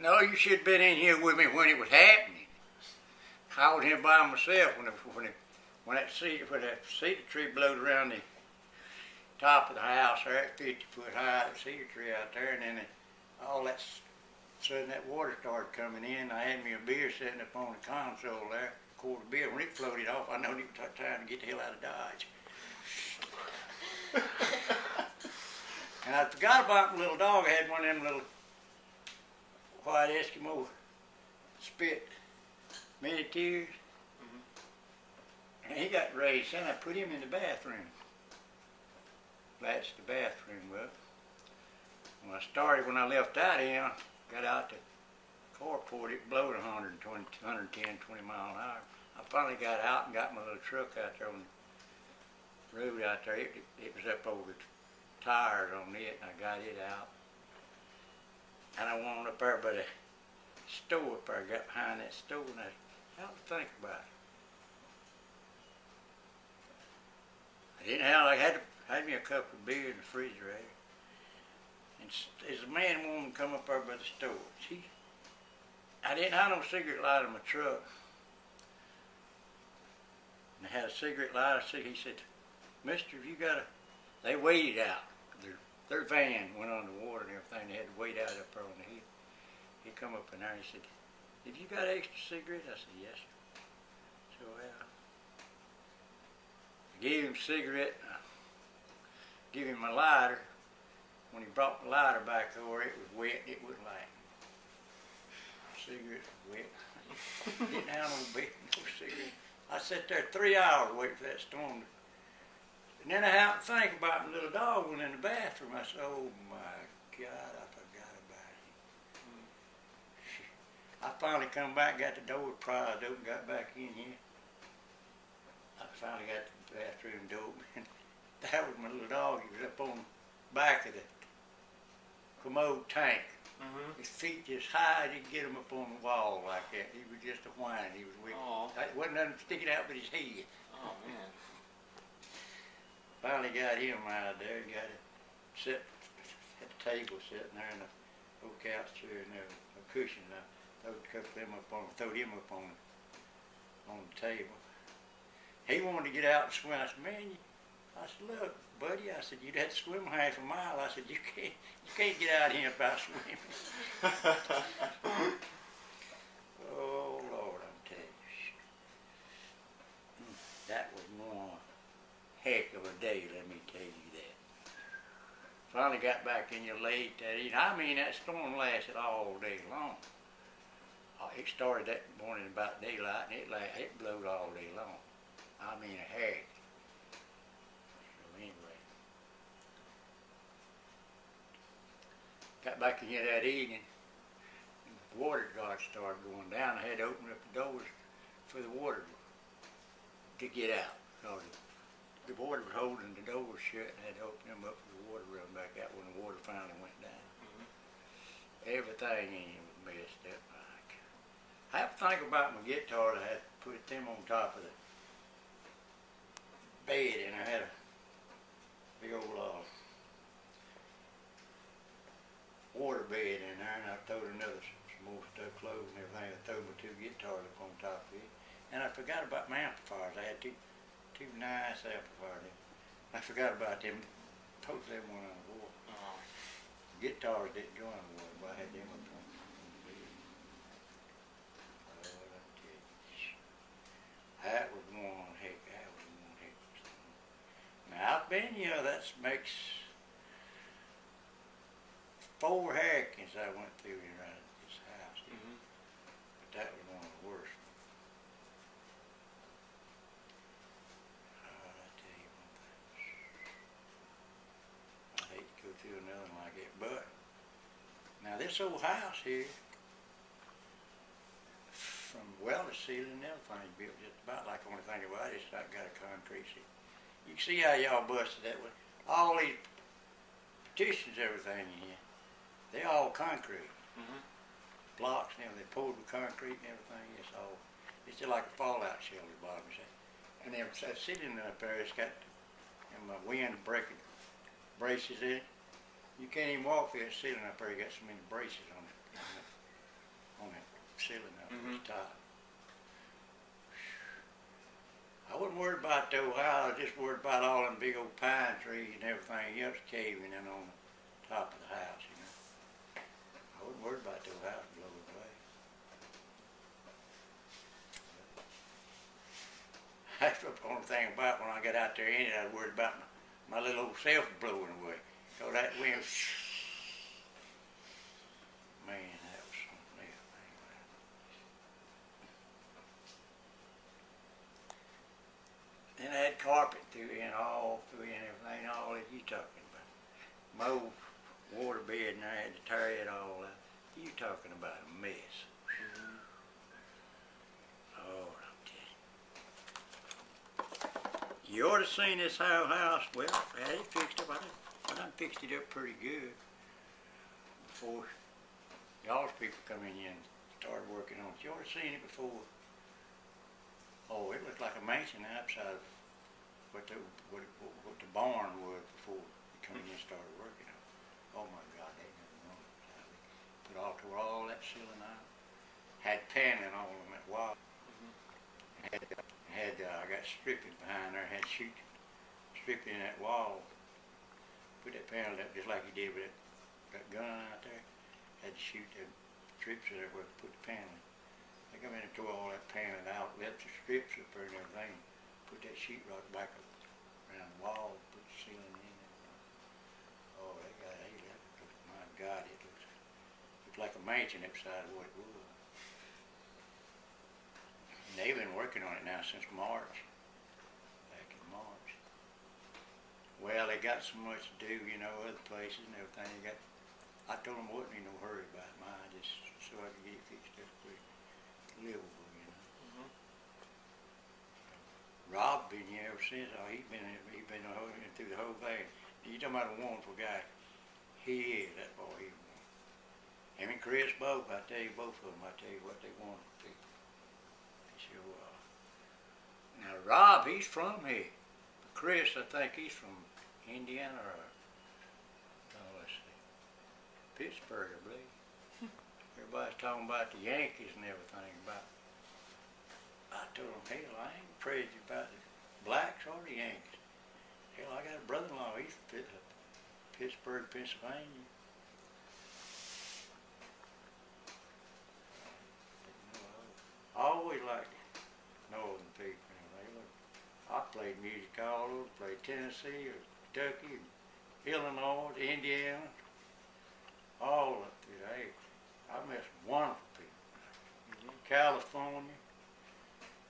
No, you should have been in here with me when it was happening. I was here by myself when that cedar tree blowed around the top of the house there, at 50-foot high, that cedar tree out there, and then all that sudden that water started coming in. I had me a beer sitting up on the console there, a quart of beer. When it floated off, I knew it was time to get the hell out of Dodge. And I forgot about my little dog. I had one of them little white Eskimo spit miniatures. And he got raised, and I put him in the bathroom. Latched the bathroom up. When I left out here, got out the carport, it blowed 110, 20 mile an hour. I finally got out and got my little truck out there on the road out there. It was up over the tires on it, and I got it out. And I went up there by the store up there, got behind that store, and I had to think about it. I had me a cup of beer in the refrigerator. And as a man and woman come up there by the store, I didn't have no cigarette lighter in my truck. And I had a cigarette lighter. He said, "Mister, if you got a..." They waited out. Their van went underwater and everything. They had to wait out up there on the hill. He come up in there and he said, "Have you got extra cigarettes?" I said, "Yes, sir." So I gave him a cigarette. Give him my lighter. When he brought the lighter back over, it was wet. It was light. Cigarette was wet. Didn't have no cigarette. I sat there 3 hours waiting for that storm. And then I happened to think about my little dog went in the bathroom. I said, "Oh my God, I forgot about him." I finally come back, got the door pried open, got back in here. I finally got the bathroom door open. That was my little dog. He was up on the back of the commode tank. His feet just high, you could get him up on the wall like that. He was just a whine. He was weak. There wasn't nothing sticking out but his head. Oh, man. Finally got him out there. Got it set at the table, sitting there in a old couch chair and a cushion. I throwed him up on the table. He wanted to get out and swim. I said, "Man," I said, "Look, buddy," I said, "you'd have to swim half a mile." I said, you can't get out here without swimming." Oh, Lord, I'm telling you. That was one heck of a day, let me tell you that. Finally got back in here late that evening. I mean, that storm lasted all day long. It started that morning about daylight, and it blowed all day long. I mean, a heck. Anyway, got back in here that evening, and the water guard started going down. I had to open up the doors for the water to get out, because the water was holding the doors shut, and I had to open them up for the water to run back out when the water finally went down. Everything in here was messed up. I have to think about my guitars. I had to put them on top of the bed, and I had a big old water bed in there, and I threw some more stuff, clothes and everything. I threw my two guitars up on top of it, and I forgot about my amplifiers. I had two nice amplifiers. I forgot about them. Both of them went on the wall. Guitars didn't go on the wall, but I had them up on the bed. That was one heck of a storm. Now, I've been, that makes 4 hurricanes I went through around this house. But that was one of the worst. I tell you one thing. I hate to go through another one like it, but now this old house here, from welder ceiling and everything, built just about like the only thing about it is I got a concrete ceiling. You can see how y'all busted that way. All these partitions, everything in here, they're all concrete. Blocks and everything, they poured with concrete and everything. It's just like a fallout shelter bottom. And then that ceiling up there, it's got wind breaking braces in it. You can't even walk through that ceiling up there. You got so many braces on it. on that ceiling up at the top. I wasn't worried about the old house, I was just worried about all them big old pine trees and everything else caving in on the top of the house, you know. I wasn't worried about the old house blowing away. That's the only thing about when I got out there in it, I was worried about my little old self blowing away. So that wind, man, that was something else. Then I had carpet through in, all through in everything, all that you talking about. Mold, water bed, and I had to tear it all out. You talking about a mess. Oh, I'm telling you. You ought to seen this house. Well, I had it fixed up. I done fixed it up pretty good before y'all's people come in here and started working on it. You ought to seen it before. Oh, it looked like a mansion outside of what the barn was before we come in and started working on it. Oh my God, they never known it. Tore all that ceiling out. Had paneling all on that wall. I got stripping behind there. Had stripping in that wall. Put that panel up just like you did with that gun out there. Had to shoot them strips there where to put the paneling. They come in and tore all that paneling out, left the strips up there and everything, put that sheetrock back up around the wall, put the ceiling in it. Oh, my God, it looked like a mansion upside of what it was. And they've been working on it now since March, back in March. Well, they got so much to do, you know, other places and everything. I told them I wasn't in no hurry about mine, just so I could get it fixed up quick. Livable, you know. Rob been here ever since. Oh, he been through the whole thing. You talking about a wonderful guy? He is. That's all he wants. Him and Chris both. I tell you, both of them. I tell you what they want for people. They sure are. Now Rob, he's from here. But Chris, I think he's from Indiana or let's see, Pittsburgh, I believe. Everybody's talking about the Yankees and everything. I told them, hell, I ain't crazy about the blacks or the Yankees. Hell, I got a brother-in-law. He's from Pittsburgh, Pennsylvania. I always liked northern people. I played music all over. Played Tennessee, or Kentucky, Illinois, Indiana, all up through there. I met some wonderful people. California.